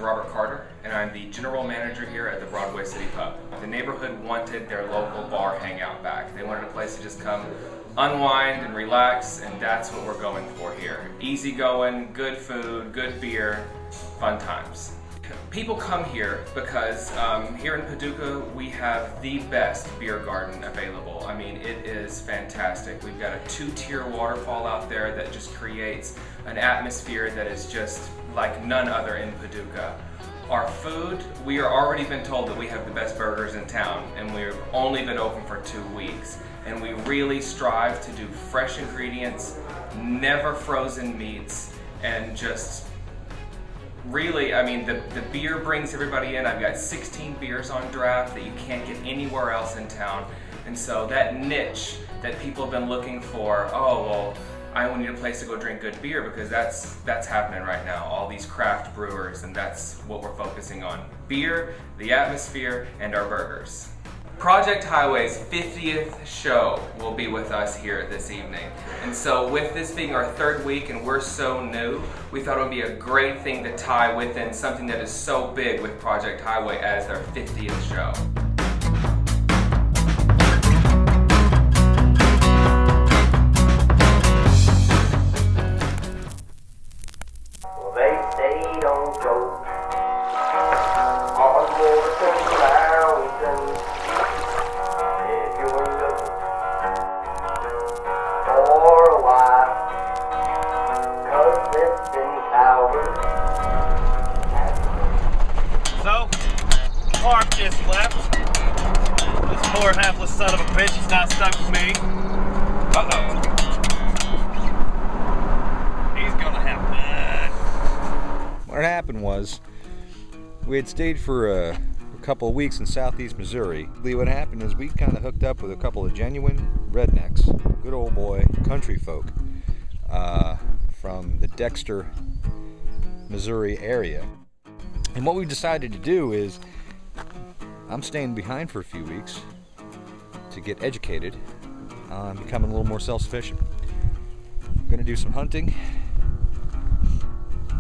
Robert Carter, and I'm the general manager here at the Broadway City Pub. The neighborhood wanted their local bar hangout back. They wanted a place to just come unwind and relax, and that's what we're going for here. Easy going, good food, good beer, fun times. People come here because here in Paducah we have the best beer garden available. I mean, it is fantastic. We've got a 2-tier waterfall out there that just creates an atmosphere that is just like none other in Paducah. Our food, we are already been told that we have the best burgers in town, and we've only been open for 2 weeks. And we really strive to do fresh ingredients, never frozen meats, and just really, I mean, the beer brings everybody in. I've got 16 beers on draft that you can't get anywhere else in town. And so that niche that people have been looking for, oh, well, I need a place to go drink good beer, because that's happening right now. All these craft brewers, and that's what we're focusing on. Beer, the atmosphere, and our burgers. Project Highway's 50th show will be with us here this evening. And so with this being our 3rd week and we're so new, we thought it would be a great thing to tie within something that is so big with Project Highway as their 50th show. Well, they stayed on coast on Morrison Mountain. So, Barb just left. This poor hapless son of a bitch is not stuck with me. Uh-oh. He's gonna have none. What happened was, we had stayed for a couple of weeks in southeast Missouri. What happened is we kind of hooked up with a couple of genuine rednecks, good old boy country folk, from the Dexter, Missouri area. And what we decided to do is, I'm staying behind for a few weeks to get educated on becoming a little more self-sufficient. I'm gonna do some hunting,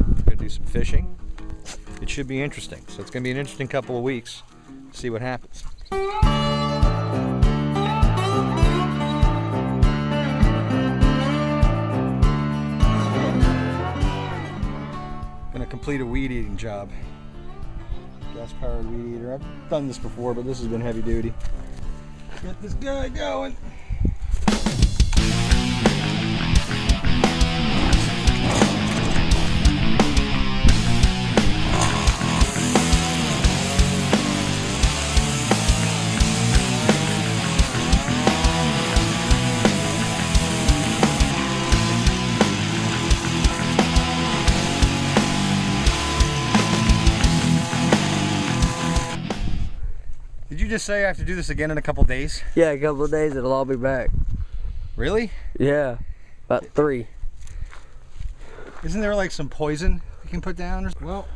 I'm gonna do some fishing. It should be interesting. So it's gonna be an interesting couple of weeks. See what happens. Gonna complete a weed eating job. Gas powered weed eater. I've done this before, but this has been heavy duty. Get this guy going. Did you just say I have to do this again in a couple days? Yeah, a couple of days it'll all be back. Really? Yeah, about 3. Isn't there like some poison you can put down? Well,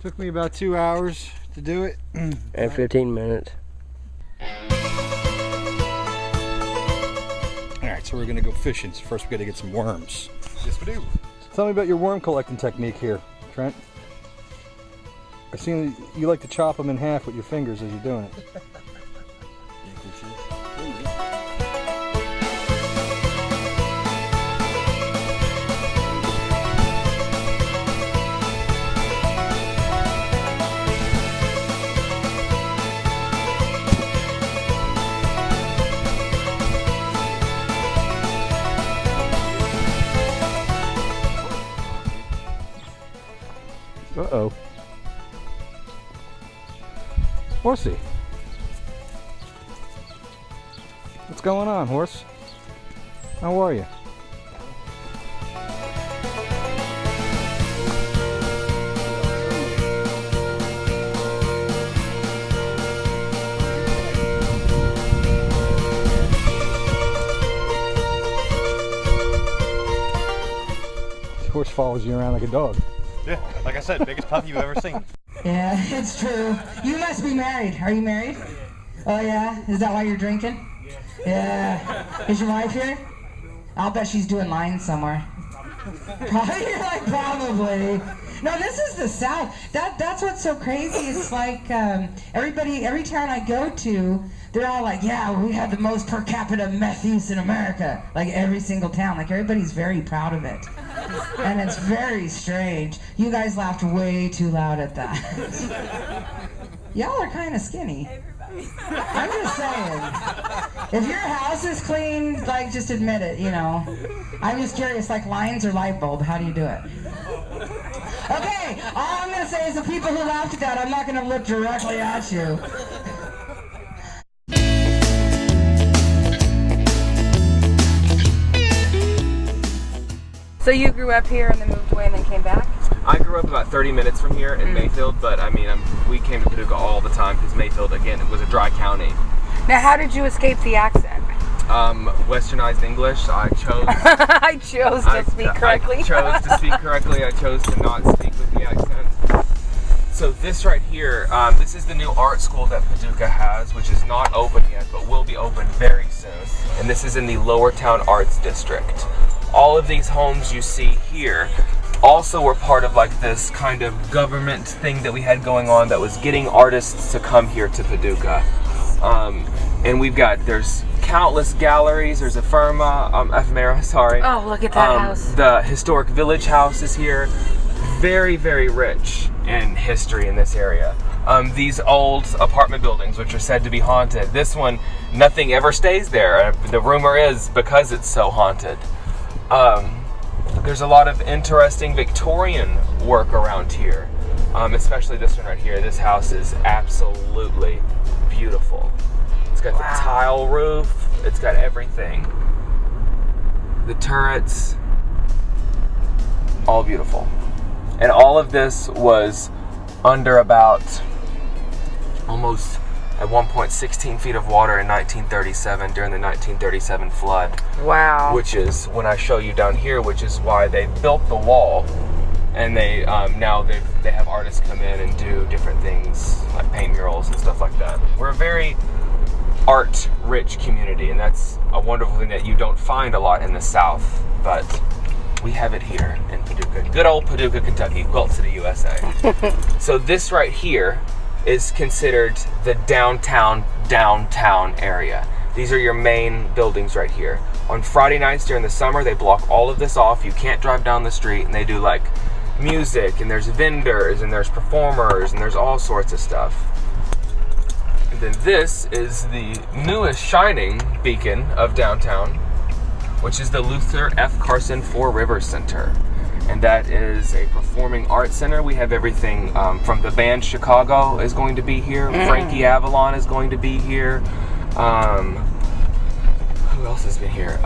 took me about 2 hours to do it. And 15 minutes. Alright, so we're gonna go fishing. So first we gotta get some worms. Yes we do. Tell me about your worm collecting technique here, Trent. I've seen you like to chop them in half with your fingers as you're doing it. Uh-oh. Horsey. What's going on, horse? How are you? This horse follows you around like a dog. Yeah, like I said, biggest puppy you've ever seen. Yeah, it's true. You must be married. Are you married? Oh yeah? Is that why you're drinking? Yeah. Is your wife here? I'll bet she's doing mine somewhere. Probably, you're like, probably. No, this is the South. That's what's so crazy. It's like every town I go to, they're all like, yeah, we have the most per capita meth use in America. Like every single town. Like everybody's very proud of it. And it's very strange. You guys laughed way too loud at that. Y'all are kind of skinny. I'm just saying. If your house is clean, like, just admit it, you know. I'm just curious, like lines or light bulb, how do you do it? Okay, all I'm going to say is the people who laughed at that, I'm not going to look directly at you. So you grew up here and then moved away and then came back? I grew up about 30 minutes from here in Mayfield, but I mean, we came to Paducah all the time because Mayfield, again, it was a dry county. Now, how did you escape the accent? Westernized English. I chose. I chose to speak correctly. I chose to speak correctly. I chose to not speak with the accent. So this right here, this is the new art school that Paducah has, which is not open yet, but will be open very soon. And this is in the Lower Town Arts District. All of these homes you see here also were part of like this kind of government thing that we had going on that was getting artists to come here to Paducah. And there's countless galleries. There's ephemera, sorry. Oh, look at that house. The historic village house is here. Very, very rich in history in this area. These old apartment buildings, which are said to be haunted. This one, nothing ever stays there. The rumor is because it's so haunted. There's a lot of interesting Victorian work around here, especially this one right here. This house is absolutely beautiful. It's got the tile roof, it's got everything. The turrets, all beautiful. And all of this was under about almost at one point 16 feet of water in 1937 during the 1937 flood. Wow. Which is when I show you down here, which is why they built the wall, and they now they have artists come in and do different things like paint murals and stuff like that. We're a very art-rich community, and that's a wonderful thing that you don't find a lot in the South, but we have it here in Paducah. Good old Paducah, Kentucky, Quilt City, USA. So this right here is considered the downtown area. These are your main buildings right here. On Friday nights during the summer, they block all of this off. You can't drive down the street, and they do like music, and there's vendors, and there's performers, and there's all sorts of stuff. And then this is the newest shining beacon of downtown, which is the Luther F. Carson Four Rivers Center. And that is a performing arts center. We have everything from the band Chicago is going to be here. Frankie Avalon is going to be here. Who else has been here?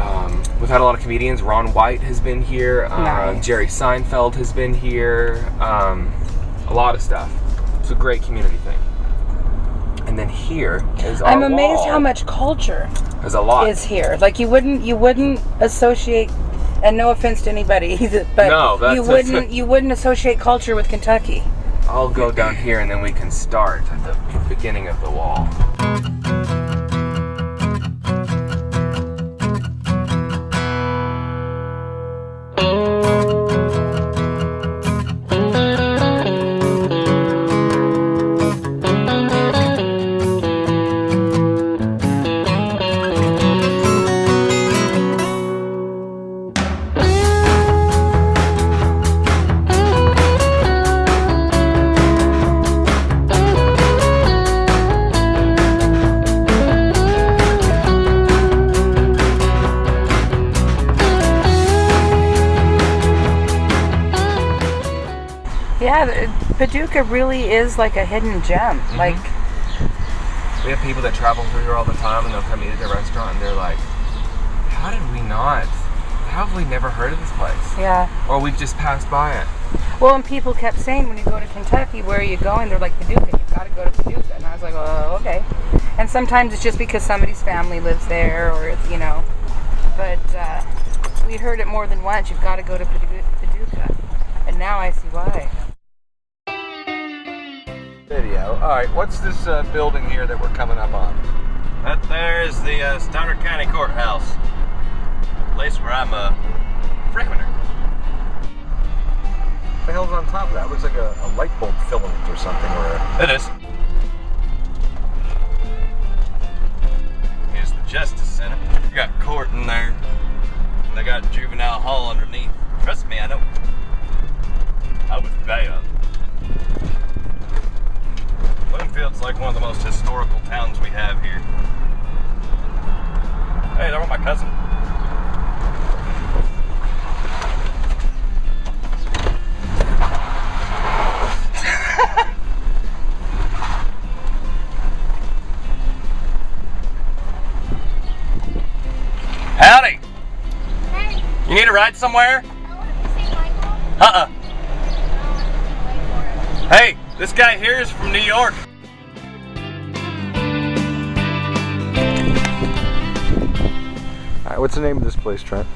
We've had a lot of comedians. Ron White has been here. Nice. Jerry Seinfeld has been here. A lot of stuff. It's a great community thing. And then here is our I'm amazed wall. how much culture There's a lot. is here. Like you wouldn't associate, and no offense to anybody, but No, you wouldn't associate culture with Kentucky. I'll go down here and then we can start at the beginning of the wall. Yeah, Paducah really is like a hidden gem. Like, we have people that travel through here all the time, and they'll come eat at the restaurant, and they're like, how have we never heard of this place? yeah. Or we've just passed by it. Well, and people kept saying when you go to Kentucky, where are you going? They're like, Paducah, you've got to go to Paducah. And I was like, oh, okay. And sometimes it's just because somebody's family lives there, or it's, you know. But we heard it more than once, you've got to go to Paducah. And now I see why. Video. All right, what's this building here that we're coming up on? That there is the Stoddard County Courthouse, a place where I'm a frequenter. top of that? It looks like a light bulb filament or something. It is. Here's the Justice Center. You got court in there. And they got juvenile hall underneath. Trust me, I know. I was bad. Bloomfield's like one of the most historical towns we have here. Hey, that was my cousin. Howdy! Hey, You need a ride somewhere? I want to see Michael. Uh-uh. Wait for it. Hey, this guy here is from New York. All right, what's the name of this place, Trent?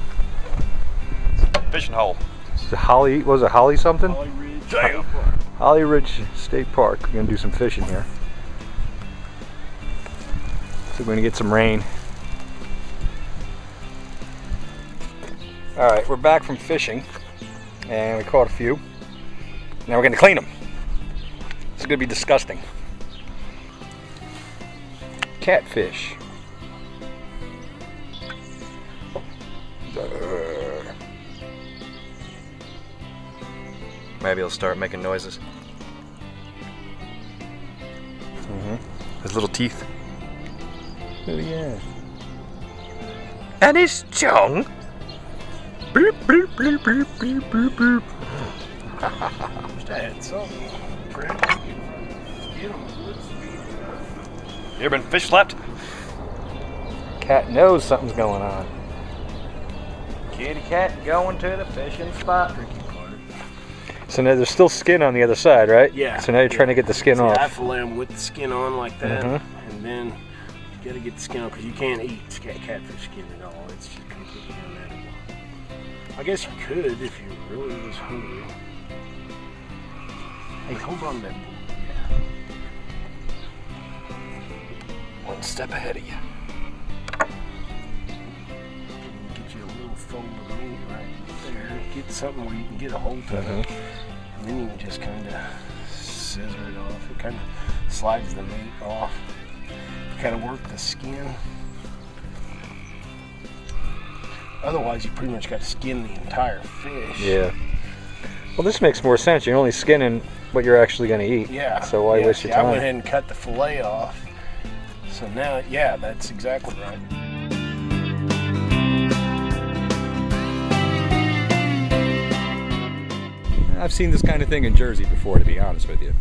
Fishing hole. Is it Holly? Was it Holly something? Holly Ridge. Damn. Holly Ridge State Park. We're gonna do some fishing here. So we're gonna get some rain. All right, we're back from fishing, and we caught a few. Now we're gonna clean them. It's gonna be disgusting. Catfish. Maybe he'll start making noises. His little teeth. Oh yeah. And his tongue. Bloop, bloop, bloop, bloop, bloop, bloop, bloop. Had something. You ever been fish slapped? Cat knows something's going on. Kitty cat going to the fishing spot. So now there's still skin on the other side, right? Yeah. So now you're trying to get the skin See, I off. fillet them with the skin on like that, Mhm. and then you gotta get the skin off because you can't eat catfish skin at all. It's just completely unedible. I guess you could if you really was hungry. Hey, hold on there. One step ahead of you. Get you a little fold of meat right there. Get something where you can get a hold of it. And then you can just kind of scissor it off. It kind of slides the meat off. You kind of work the skin. Otherwise, you pretty much got to skin the entire fish. Yeah. Well, this makes more sense. You're only skinning what you're actually going to eat. Yeah. So why yeah, waste see, your time? I went ahead and cut the fillet off. So now, yeah, that's exactly right. I've seen this kind of thing in Jersey before, to be honest with you.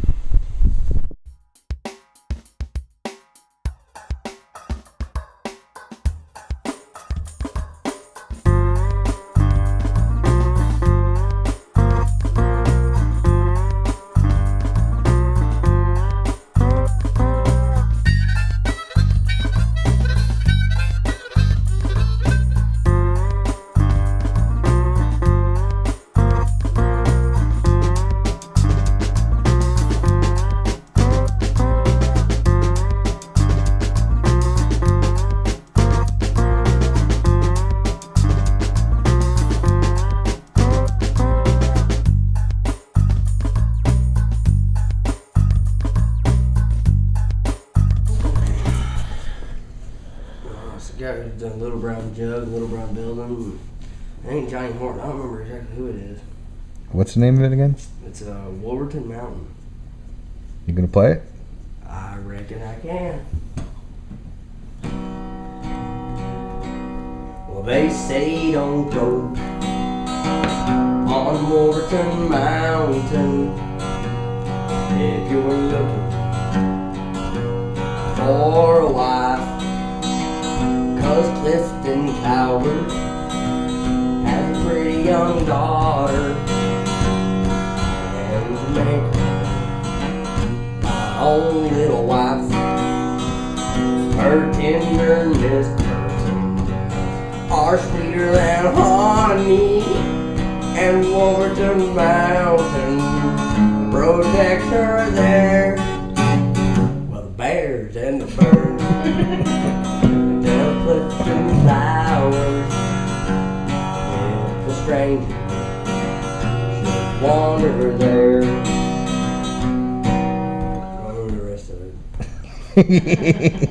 Guy who's done Little Brown Jug, Little Brown Building. I think Johnny Horton. I don't remember exactly who it is. What's the name of it again? It's Wolverton Mountain. You gonna play it? I reckon I can. Well, they say don't go on Wolverton Mountain if you're looking for a wife. 'Cause Clifton Coward has a pretty young daughter, and to make my own little wife, her tenderness are sweeter than honey, and Wolverton Mountain protects her there. Well, the bears and the birds Clifton flowers, if a stranger should wander there. I don't know the rest of it.